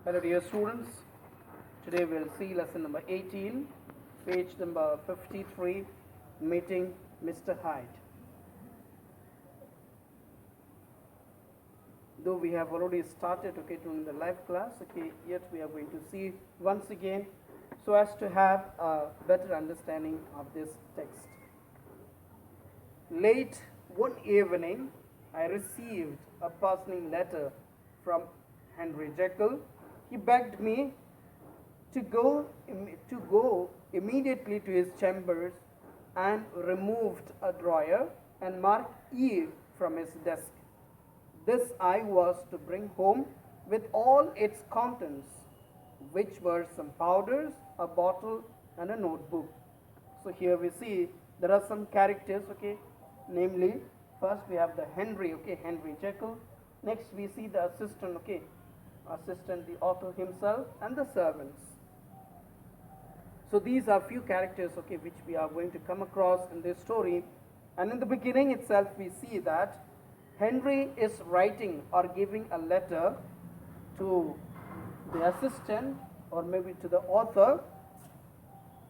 Hello dear students, today we'll see lesson number 18, page number 53, meeting Mr. Hyde. Though we have already started during the live class, yet we are going to see once again so as to have a better understanding of this text. Late one evening, I received a puzzling letter from Henry Jekyll. He begged me to go immediately to his chambers and removed a drawer and marked E from his desk. This I was to bring home with all its contents, which were some powders, a bottle, and a notebook. So here we see there are some characters, namely first we have the Henry, Henry Jekyll. Next we see the assistant, assistant, the author himself, and the servants. So these are few characters, which we are going to come across in this story. And in the beginning itself, we see that Henry is writing or giving a letter to the assistant or maybe to the author,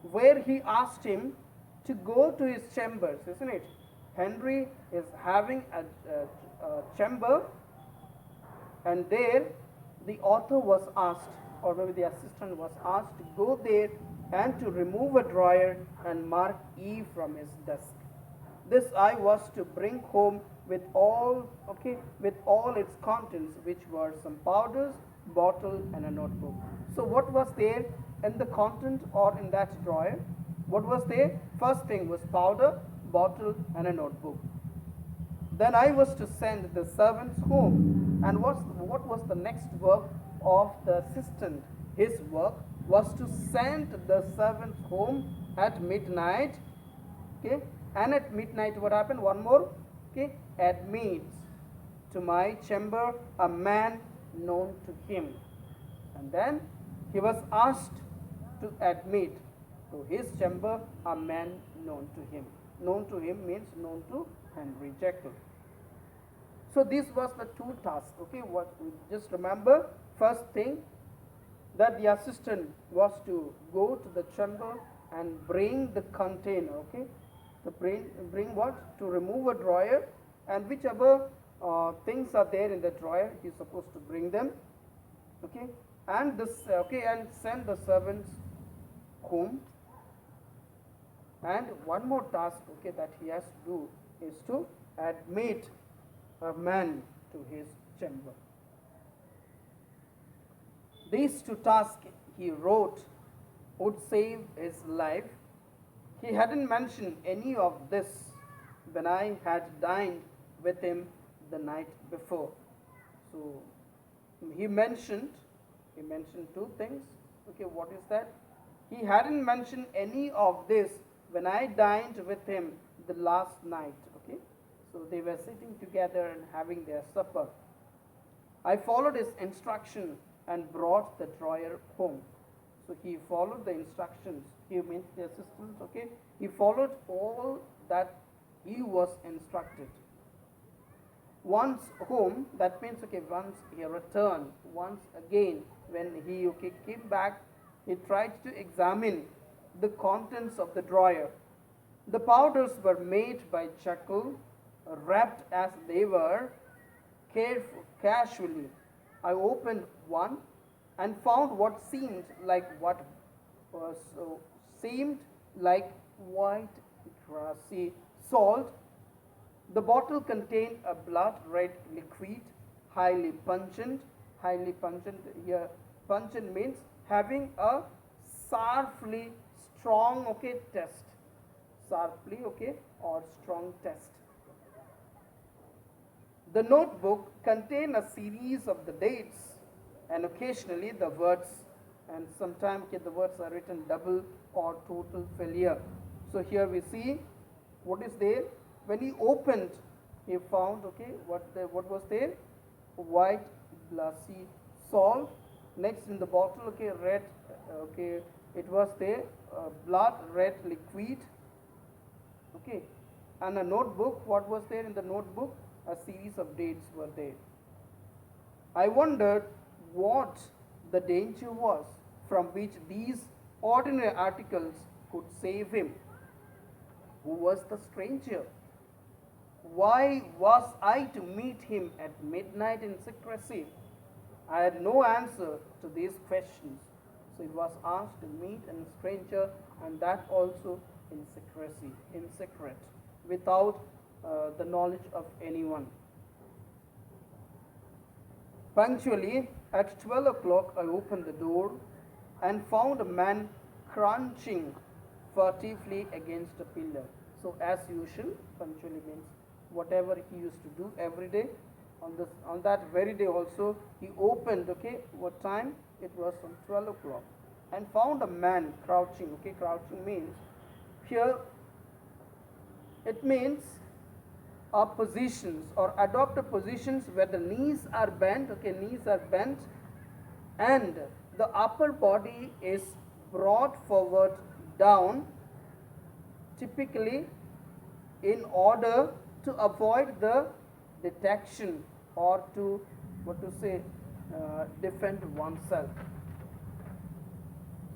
where he asked him to go to his chambers, isn't it? Henry is having a chamber, and there the author was asked, or maybe the assistant was asked, to go there and to remove a drawer and mark E from his desk. This I was to bring home with all its contents, which were some powders, bottle, and a notebook. So what was there in the content or in that drawer? What was there? First thing was powder, bottle, and a notebook. Then I was to send the servants home. And what was the next work of the assistant? His work was to send the servants home at midnight. And at midnight, what happened? One more. Admit to my chamber a man known to him. And then he was asked to admit to his chamber a man known to him. Known to him means known to Henry Jekyll. So this was the two tasks. What we just remember, first thing, that the assistant was to go to the chamber and bring the container. To bring what? To remove a drawer, and whichever things are there in the drawer, he is supposed to bring them. And this and send the servants home. And one more task that he has to do is to admit a man to his chamber. These two tasks he wrote would save his life. He hadn't mentioned any of this when I had dined with him the night before. So he mentioned two things. What is that? He hadn't mentioned any of this when I dined with him the last night. So they were sitting together and having their supper. I followed his instruction and brought the drawer home. So he followed the instructions. He means the assistant. He followed all that he was instructed. Once home, that means once he returned, once again when he came back, he tried to examine the contents of the drawer. The powders were made by Jekyll, wrapped as they were, casually. I opened one and found what seemed like white grassy salt. The bottle contained a blood red liquid, highly pungent. Highly pungent here. Pungent means having a sharply strong test. Sharply or strong test. The notebook contained a series of the dates and occasionally the words, and sometimes the words are written double or total failure. So here we see what is there. When he opened, he found what was there? White glassy salt. Next in the bottle, red. It was there blood red liquid. And a notebook. What was there in the notebook? A series of dates were there. I wondered what the danger was from which these ordinary articles could save him. Who was the stranger? Why was I to meet him at midnight in secrecy? I had no answer to these questions. So it was asked to meet a stranger, and that also in secrecy, in secret, without the knowledge of anyone. Punctually at 12 o'clock, I opened the door and found a man crouching furtively against a pillar. So, as usual, punctually means whatever he used to do every day. On that very day also, he opened. Okay, what time? It was on 12 o'clock, and found a man crouching. Okay, crouching means here. It means positions or adopted positions where the knees are bent. Okay, knees are bent, and the upper body is brought forward down, typically in order to avoid the detection or to defend oneself.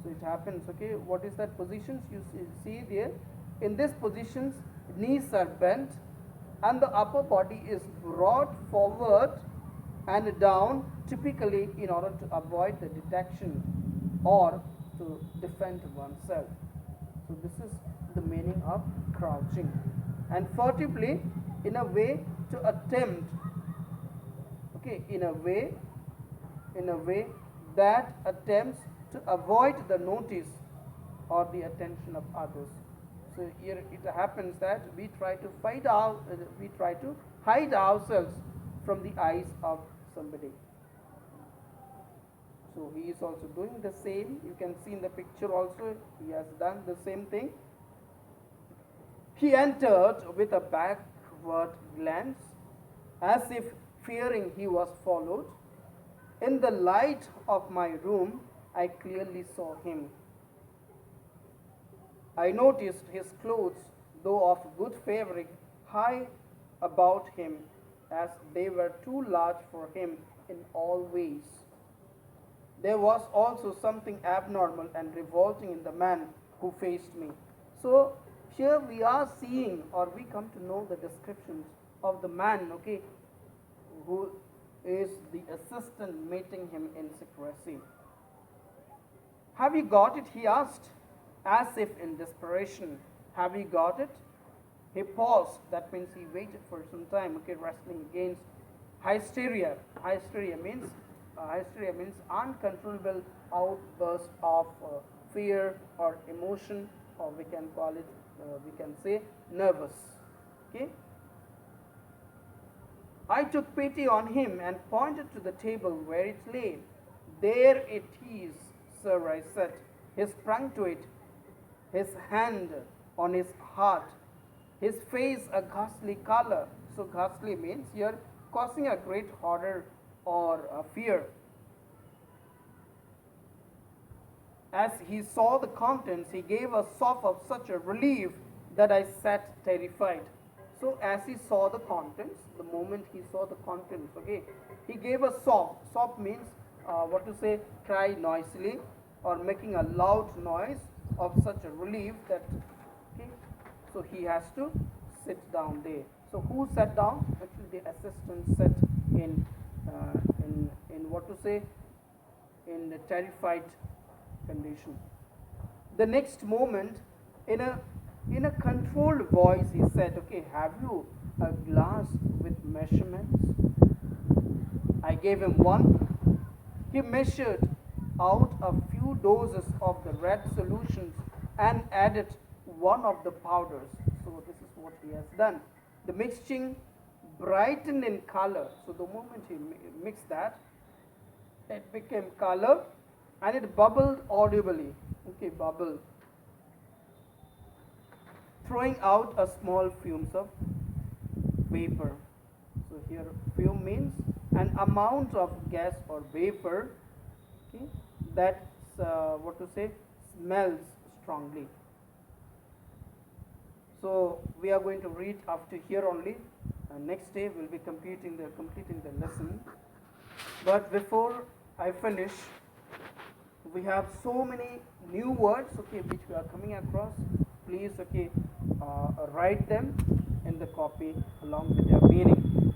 So it happens. Okay, what is that positions you see there? In this positions, knees are bent and the upper body is brought forward and down, typically in order to avoid the detection or to defend oneself. So this is the meaning of crouching. And furtively, in a way to attempt, okay, in a way that attempts to avoid the notice or the attention of others. So here it happens that we try to hide ourselves from the eyes of somebody. So he is also doing the same. You can see in the picture also he has done the same thing. He entered with a backward glance, as if fearing he was followed. In the light of my room, I clearly saw him. I noticed his clothes, though of good fabric, high about him, as they were too large for him in all ways. There was also something abnormal and revolting in the man who faced me. So here we are seeing, or we come to know the descriptions of the man, okay, who is the assistant meeting him in secrecy. Have you got it? He asked, as if in desperation. Have you got it? He paused. That means he waited for some time, okay, wrestling against hysteria. Hysteria means uncontrollable outburst of fear or emotion, or we can call it, we can say nervous. Okay. I took pity on him and pointed to the table where it lay. There it is, sir, I said. He sprung to it, his hand on his heart, his face a ghastly color. So ghastly means here causing a great horror or fear. As he saw the contents, he gave a sob of such a relief that I sat terrified. So as he saw the contents, the moment he saw the contents, okay, he gave a sob. Sob means cry noisily or making a loud noise of such a relief that, okay, so he has to sit down there. So who sat down? Actually, the assistant sat in in the terrified condition. The next moment, in a controlled voice, he said, okay, have you a glass with measurements? I gave him one. He measured out a few doses of the red solutions and added one of the powders. So this is what he has done. The mixing brightened in color. So the moment he mixed that, it became color and it bubbled audibly. Okay, bubble. Throwing out a small fumes of vapor. So here fume means an amount of gas or vapor, okay, that smells strongly. So we are going to read after here only. Next day we'll be completing the lesson. But before I finish, we have so many new words, okay, which we are coming across. Please, okay, write them in the copy along with their meaning.